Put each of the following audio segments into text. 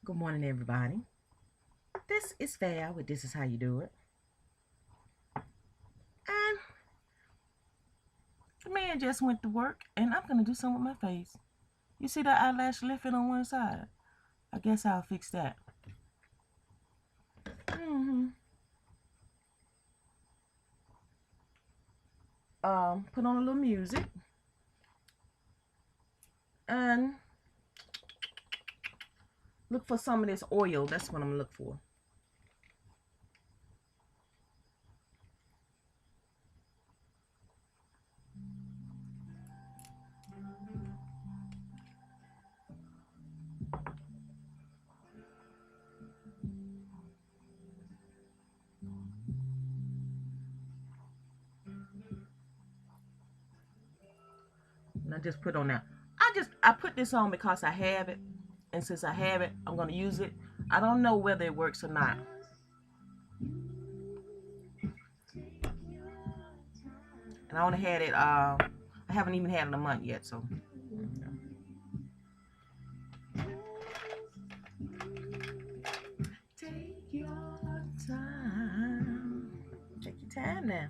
Good morning, everybody. This is Val with This Is How You Do It. And the man just went to work, and I'm going to do something with my face. You see that eyelash lifting on one side? I guess I'll fix that. Put on a little music. And look for some of this oil. That's what I'm looking for. And I just put on that. I put this on because I have it. And since I have it, I'm going to use it. I don't know whether it works or not. And I only had it, I haven't even had it a month yet, so. Take your time. Take your time now.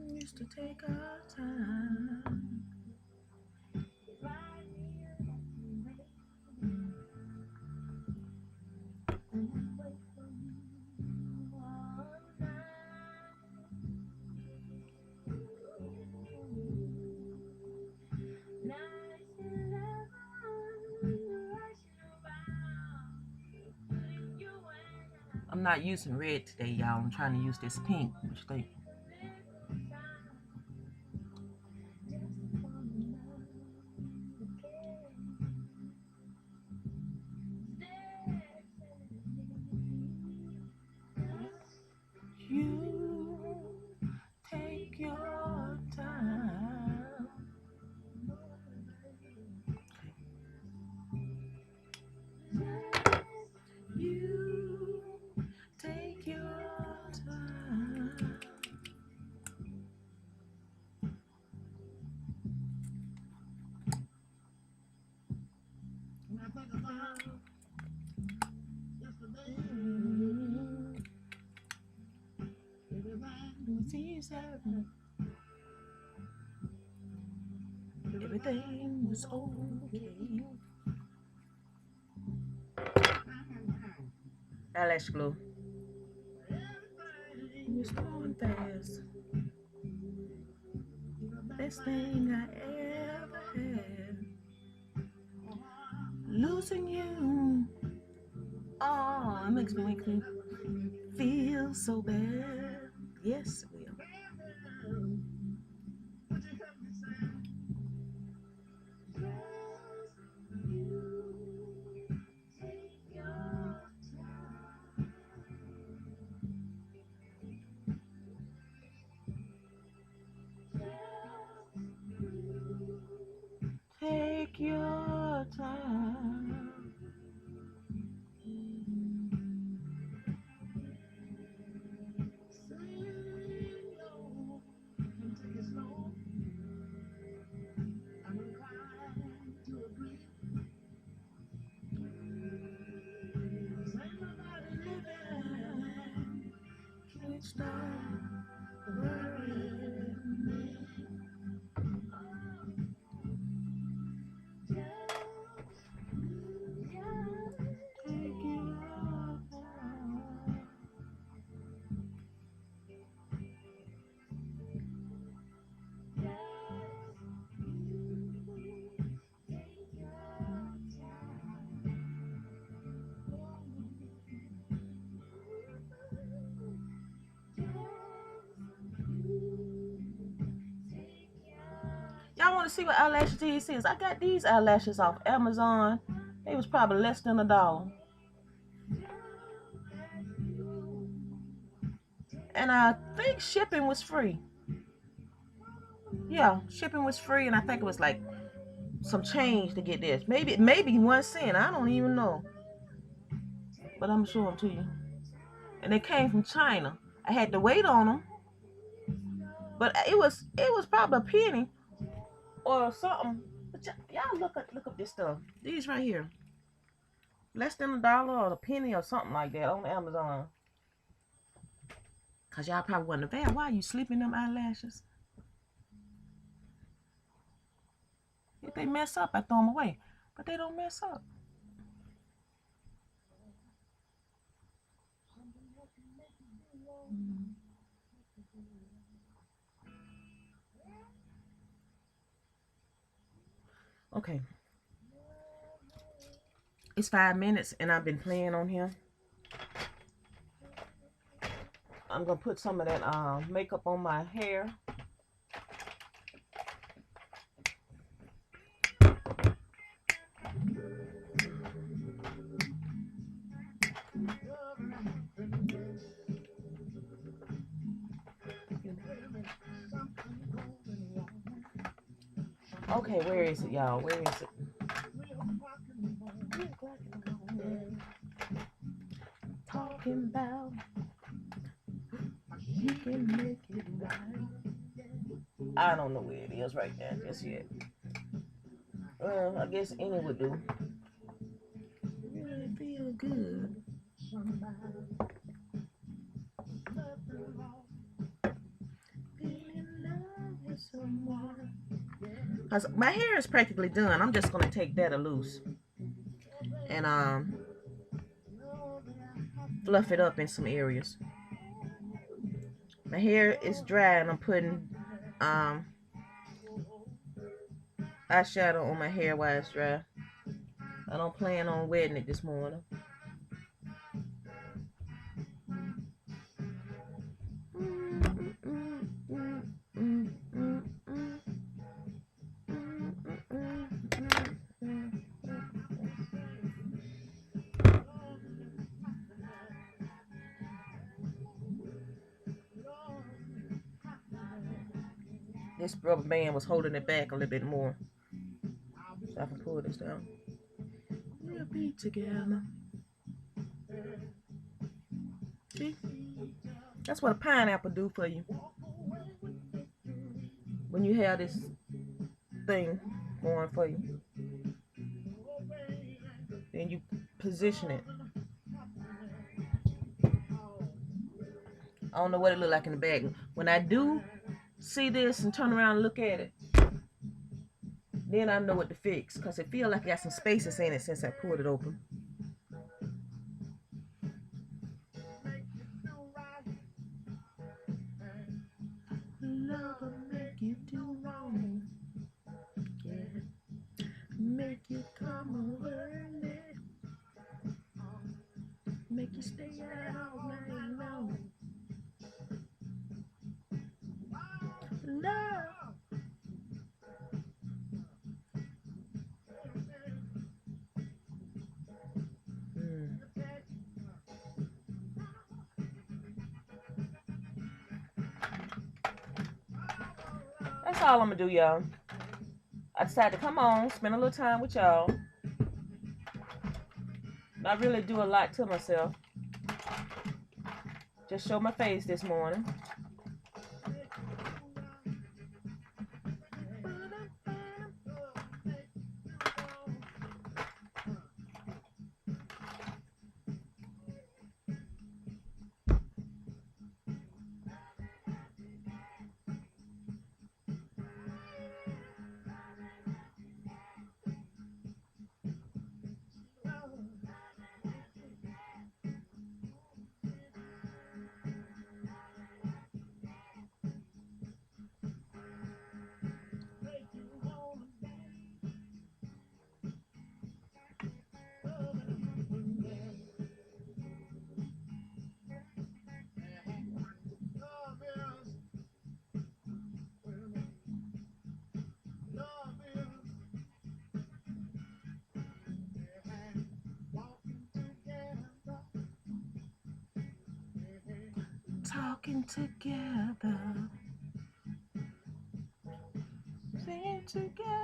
We used to take our time. I'm not using red today, y'all. I'm trying to use this pink. What you think? You take your time. You take your time. Everything was okay. Eyelash glue. It's going fast. Best thing I ever had. Losing you. Oh, it makes me feel so bad. Yes, it will. Take your time. Stop worrying me. Take your time. Y'all want to see what eyelash this is? I got these eyelashes off Amazon. They was probably less than $1. And I think shipping was free. Yeah, shipping was free, and I think it was like some change to get this. Maybe 1 cent. I don't even know. But I'm showing them to you. And they came from China. I had to wait on them. But it was probably a penny or something. But y'all look up this stuff. These right here, less than $1 or a penny or something like that on Amazon. Cause y'all probably wonder, Van, why are you sleeping them eyelashes? If they mess up, I throw them away, but they don't mess up. Okay. It's 5 minutes and I've been playing on here. I'm gonna put some of that makeup on my hair. Okay, where is it, y'all? Where is it? Talking about you can make it right. I don't know where it is right there just yet. Well, I guess any would do. Really feel good. Cause my hair is practically done. I'm just gonna take that loose and fluff it up in some areas. My hair is dry and I'm putting eyeshadow on my hair while it's dry. I don't plan on wetting it this morning. This rubber band was holding it back a little bit more. So I can pull this down. We'll be together. See? That's what a pineapple do for you. When you have this thing going for you. Then you position it. I don't know what it look like in the back. When I do see this and turn around and look at it, then I know what to fix. Because it feel like it got some spaces in it since I pulled it open. Love will make you do wrong. Yeah. Make you come early. Make you stay out all night long. Love. That's all I'm gonna do, y'all. I decided to come on, spend a little time with y'all. Not really do a lot to myself. Just show my face this morning. Talking together, singing together.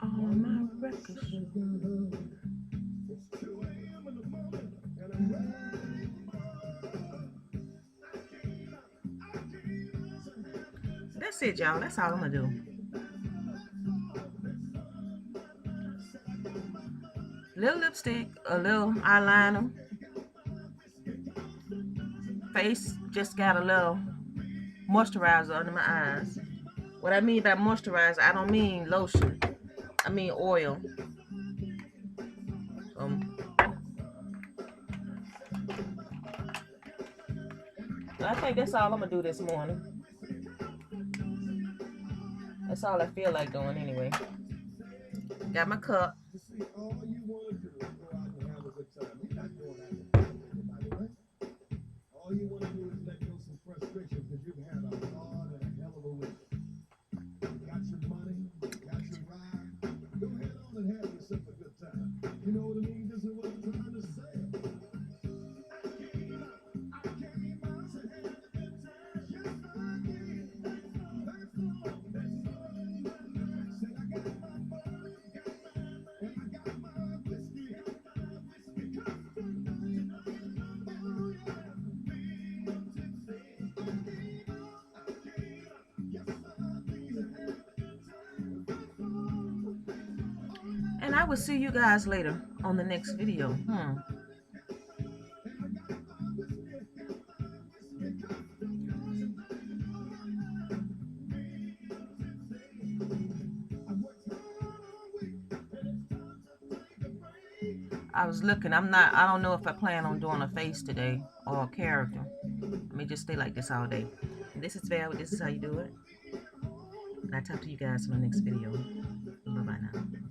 All my records. That's it, y'all. That's all I'm gonna do. Little lipstick, a little eyeliner. Face just got a little moisturizer under my eyes. What I mean by moisturizer, I don't mean lotion. I mean oil. I think that's all I'm gonna do this morning. That's all I feel like doing anyway. Got my cup. All you want to do is let go some frustration because you've had a hard and a hell of a week. Got your money, got your ride. Go ahead on and have yourself a good time. You know what I mean? This is what I'm trying to say. And I will see you guys later on the next video. I was looking. I don't know if I plan on doing a face today or a character. Let me just stay like this all day. This is Val. This is how you do it. And I'll talk to you guys in the next video. Bye-bye now.